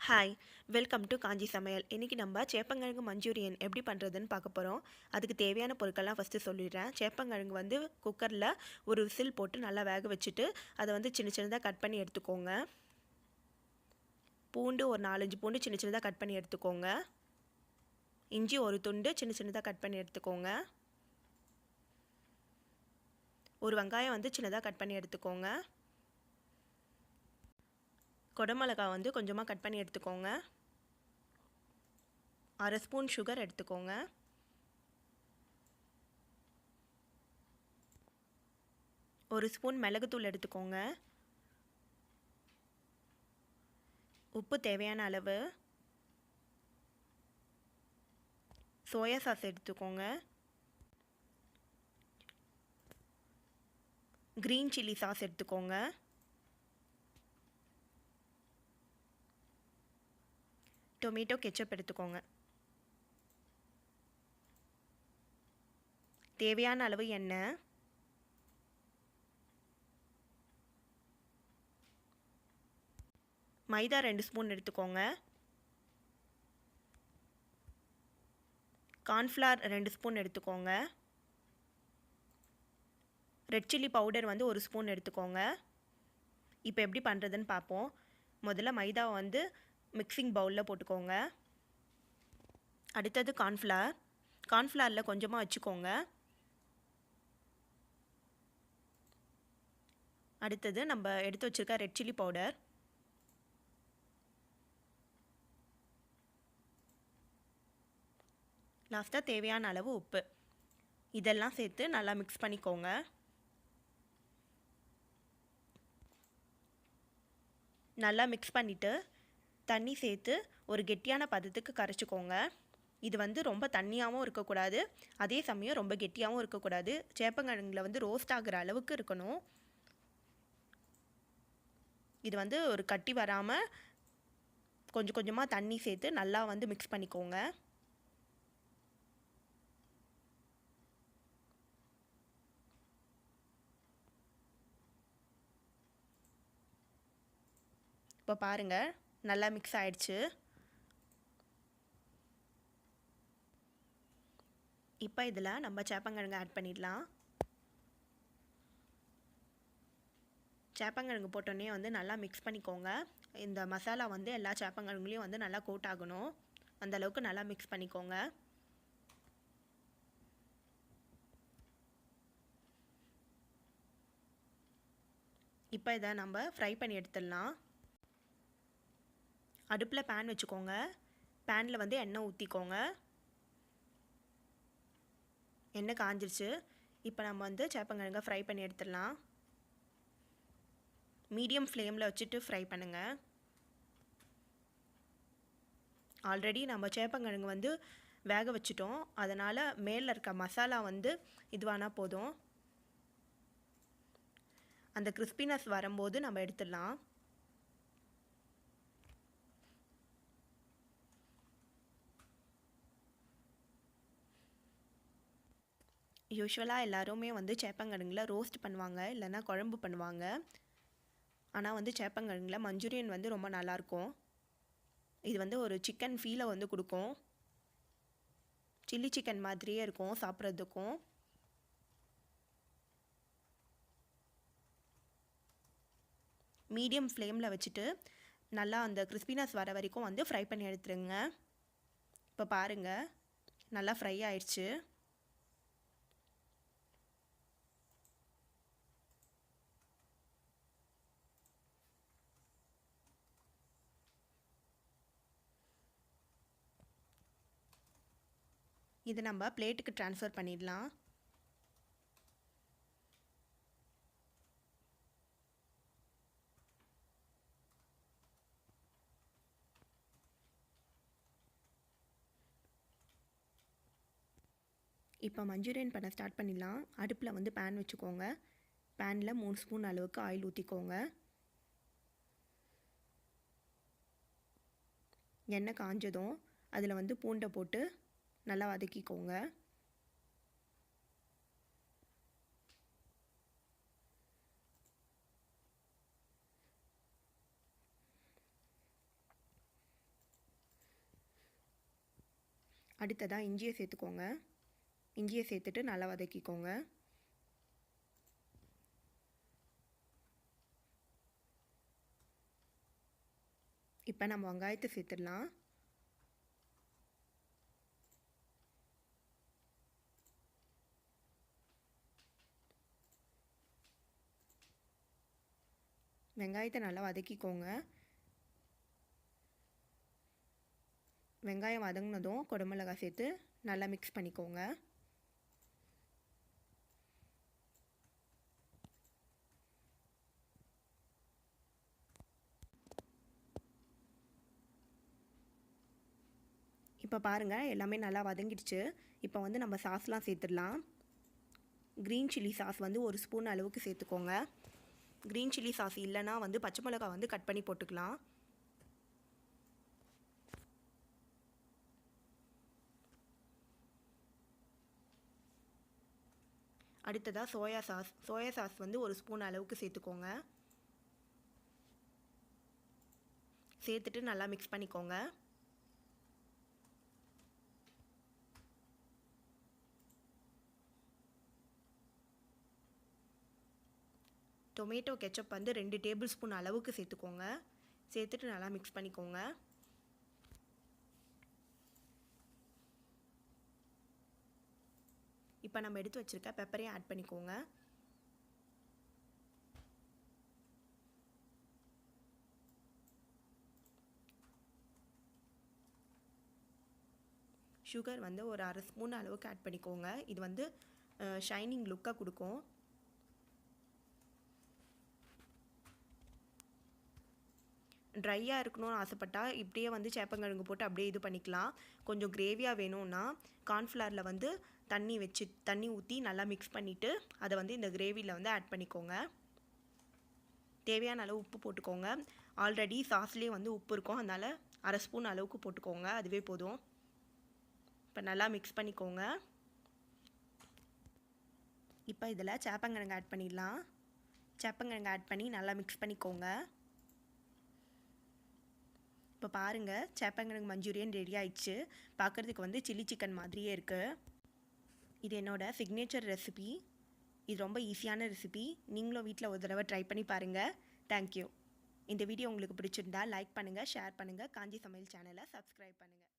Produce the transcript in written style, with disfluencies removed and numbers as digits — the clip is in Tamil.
ஹாய், வெல்கம் டு காஞ்சி சமையல். இன்றைக்கி நம்ம சேப்பங்கிழங்கு மஞ்சூரியன் எப்படி பண்ணுறதுன்னு பார்க்க போகிறோம். அதுக்கு தேவையான பொருட்கள்லாம் ஃபஸ்ட்டு சொல்லிடுறேன். சேப்பங்கிழங்கு வந்து குக்கரில் ஒரு விசில் போட்டு நல்லா வேக வச்சுட்டு அதை வந்து சின்ன சின்னதாக கட் பண்ணி எடுத்துக்கோங்க. பூண்டு ஒரு 4-5 பூண்டு சின்ன சின்னதாக கட் பண்ணி எடுத்துக்கோங்க. இஞ்சி ஒரு துண்டு சின்ன சின்னதாக கட் பண்ணி எடுத்துக்கோங்க. ஒரு வெங்காயம் வந்து சின்னதாக கட் பண்ணி எடுத்துக்கோங்க. கொடமிளகாய் வந்து கொஞ்சமாக கட் பண்ணி எடுத்துக்கோங்க. 1/2 ஸ்பூன் சுகர் எடுத்துக்கோங்க. ஒரு ஸ்பூன் மிளகுத்தூள் எடுத்துக்கோங்க. உப்பு தேவையான அளவு. சோயா சாஸ் எடுத்துக்கோங்க. க்ரீன் சில்லி சாஸ் எடுத்துக்கோங்க. டொமேட்டோ கெச்சப் எடுத்துக்கோங்க. தேவையான அளவு எண்ணெய். மைதா 2 ஸ்பூன் எடுத்துக்கோங்க. கார்ன்ஃப்ளவர் 2 ஸ்பூன் எடுத்துக்கோங்க. ரெட் சில்லி பவுடர் வந்து 1 ஸ்பூன் எடுத்துக்கோங்க. இப்போ எப்படி பண்ணுறதுன்னு பார்ப்போம். முதல்ல மைதாவை வந்து மிக்சிங் பவுலில் போட்டுக்கோங்க. அடுத்தது கார்ன்ஃப்ளவரில் கொஞ்சமாக வச்சுக்கோங்க. அடுத்தது நம்ம எடுத்து வச்சுருக்க ரெட் சில்லி பவுடர். லாஸ்ட்டாக தேவையான அளவு உப்பு. இதெல்லாம் சேர்த்து நல்லா மிக்ஸ் பண்ணிக்கோங்க. நல்லா மிக்ஸ் பண்ணிவிட்டு தண்ணி சேர்த்து ஒரு கெட்டியான பதத்துக்கு கரைச்சிக்கோங்க. இது வந்து ரொம்ப தண்ணியாகவும் இருக்கக்கூடாது, அதே சமயம் ரொம்ப கெட்டியாகவும் இருக்கக்கூடாது. சேப்பங்கிழங்குல வந்து ரோஸ்ட் ஆகிற அளவுக்கு இருக்கணும். இது வந்து ஒரு கட்டி வராமல் கொஞ்சம் கொஞ்சமாக தண்ணி சேர்த்து நல்லா வந்து மிக்ஸ் பண்ணிக்கோங்க. இப்போ பாருங்கள், நல்லா மிக்ஸ் ஆயிடுச்சு. இப்போ இதில் நம்ம சேப்பங்கிழங்கு ஆட் பண்ணிடலாம். சேப்பங்கிழங்கு போட்டோன்னே வந்து நல்லா மிக்ஸ் பண்ணிக்கோங்க. இந்த மசாலா வந்து எல்லா சேப்பங்கிழங்குலையும் வந்து நல்லா கோட் ஆகணும். அந்தளவுக்கு நல்லா மிக்ஸ் பண்ணிக்கோங்க. இப்போ இதை நம்ம ஃப்ரை பண்ணி எடுத்துடலாம். அடுப்பில் பேன் வச்சுக்கோங்க. பேனில் வந்து எண்ணெய் ஊற்றிக்கோங்க. எண்ணெய் காஞ்சிருச்சு. இப்போ நம்ம வந்து சேப்பங்கிழங்கை ஃப்ரை பண்ணி எடுத்துடலாம். மீடியம் ஃப்ளேமில் வச்சுட்டு ஃப்ரை பண்ணுங்கள். ஆல்ரெடி நம்ம சேப்பங்கிழங்கு வந்து வேக வச்சுட்டோம், அதனால் மேலே இருக்க மசாலா வந்து இதுவானா போதும். அந்த கிறிஸ்பினஸ் வரும்போது நம்ம எடுத்துடலாம். யூஸ்வலாக எல்லாருமே வந்து சேப்பங்கிழங்குல ரோஸ்ட் பண்ணுவாங்க, இல்லைன்னா குழம்பு பண்ணுவாங்க. ஆனால் வந்து சேப்பங்கிழங்குல மஞ்சூரியன் வந்து ரொம்ப நல்லாயிருக்கும். இது வந்து ஒரு சிக்கன் ஃபீலை வந்து கொடுக்கும். சில்லி சிக்கன் மாதிரியே இருக்கும் சாப்பிட்றதுக்கும். மீடியம் ஃப்ளேமில் வச்சுட்டு நல்லா அந்த கிறிஸ்பினஸ் வர வரைக்கும் வந்து ஃப்ரை பண்ணி எடுத்துருங்க. இப்போ பாருங்கள், நல்லா ஃப்ரை ஆயிடுச்சு. இதை நம்ம பிளேட்டுக்கு ட்ரான்ஸ்ஃபர் பண்ணிடலாம். இப்போ மஞ்சூரியன் பண்ண ஸ்டார்ட் பண்ணிடலாம். அடுப்பில் வந்து பேன் வச்சுக்கோங்க. பேனில் 3 ஸ்பூன் அளவுக்கு ஆயில் ஊற்றிக்கோங்க. எண்ணெய் காஞ்சதும் அதில் வந்து பூண்டை போட்டு நல்லா வதக்கிக்கோங்க. அடுத்ததாக இஞ்சியை சேர்த்துக்கோங்க. இஞ்சியை சேர்த்துட்டு நல்லா வதக்கிக்கோங்க. இப்போ நம்ம வெங்காயத்தை சேர்த்துடலாம். வெங்காயத்தை நல்லா வதக்கிக்கோங்க. வெங்காயம் வதங்கினதும் குடமிளகாய் சேர்த்து நல்லா மிக்ஸ் பண்ணிக்கோங்க. இப்போ பாருங்கள், எல்லாமே நல்லா வதங்கிடுச்சு. இப்போ வந்து நம்ம சாஸ்லாம் சேர்த்துடலாம். க்ரீன் சில்லி சாஸ் வந்து 1 ஸ்பூன் அளவுக்கு சேர்த்துக்கோங்க. க்ரீன் சில்லி சாஸ் இல்லைன்னா வந்து பச்சை மிளகாய் வந்து கட் பண்ணி போட்டுக்கலாம். அடுத்ததாக சோயா சாஸ் வந்து 1 ஸ்பூன் அளவுக்கு சேர்த்துக்கோங்க. சேர்த்துட்டு நல்லா மிக்ஸ் பண்ணிக்கோங்க. டொமேட்டோ கெச்சப் வந்து 2 டேபிள் ஸ்பூன் அளவுக்கு சேர்த்துக்கோங்க. சேர்த்துட்டு நல்லா மிக்ஸ் பண்ணிக்கோங்க. இப்போ நம்ம எடுத்து வச்சுருக்க பெப்பரையும் ஆட் பண்ணிக்கோங்க. சுகர் வந்து ஒரு 1/2 ஸ்பூன் அளவுக்கு ஆட் பண்ணிக்கோங்க. இது வந்து ஷைனிங் லுக்காக கொடுக்கும். ட்ரையாக இருக்கணும்னு ஆசைப்பட்டால் இப்படியே வந்து சேப்பங்கிழங்கு போட்டு அப்படியே இது பண்ணிக்கலாம். கொஞ்சம் கிரேவியாக வேணும்னா கார்ன்ஃப்ளவரில் வந்து தண்ணி ஊற்றி நல்லா மிக்ஸ் பண்ணிவிட்டு அதை வந்து இந்த கிரேவியில் வந்து ஆட் பண்ணிக்கோங்க. தேவையான அளவு உப்பு போட்டுக்கோங்க. ஆல்ரெடி சாஸ்லேயே வந்து உப்பு இருக்கும், அதனால் 1/2 ஸ்பூன் அளவுக்கு போட்டுக்கோங்க, அதுவே போதும். இப்போ நல்லா மிக்ஸ் பண்ணிக்கோங்க. இப்போ இதில் சேப்பங்கிழங்கு ஆட் பண்ணிடலாம். சேப்பங்கிழங்கு ஆட் பண்ணி நல்லா மிக்ஸ் பண்ணிக்கோங்க. இப்போ பாருங்கள், சேப்பங்கிழங்கு மஞ்சூரியன் ரெடி ஆயிடுச்சு. பார்க்குறதுக்கு வந்து சில்லி சிக்கன் மாதிரியே இருக்குது. இது என்னோடய சிக்னேச்சர் ரெசிபி. இது ரொம்ப ஈஸியான ரெசிபி. நீங்களும் வீட்டில் ஒரு தடவை ட்ரை பண்ணி பாருங்கள். தேங்க்யூ. இந்த வீடியோ உங்களுக்கு பிடிச்சிருந்தா லைக் பண்ணுங்கள், ஷேர் பண்ணுங்கள். காஞ்சி சமையல் சேனலை சப்ஸ்கிரைப் பண்ணுங்கள்.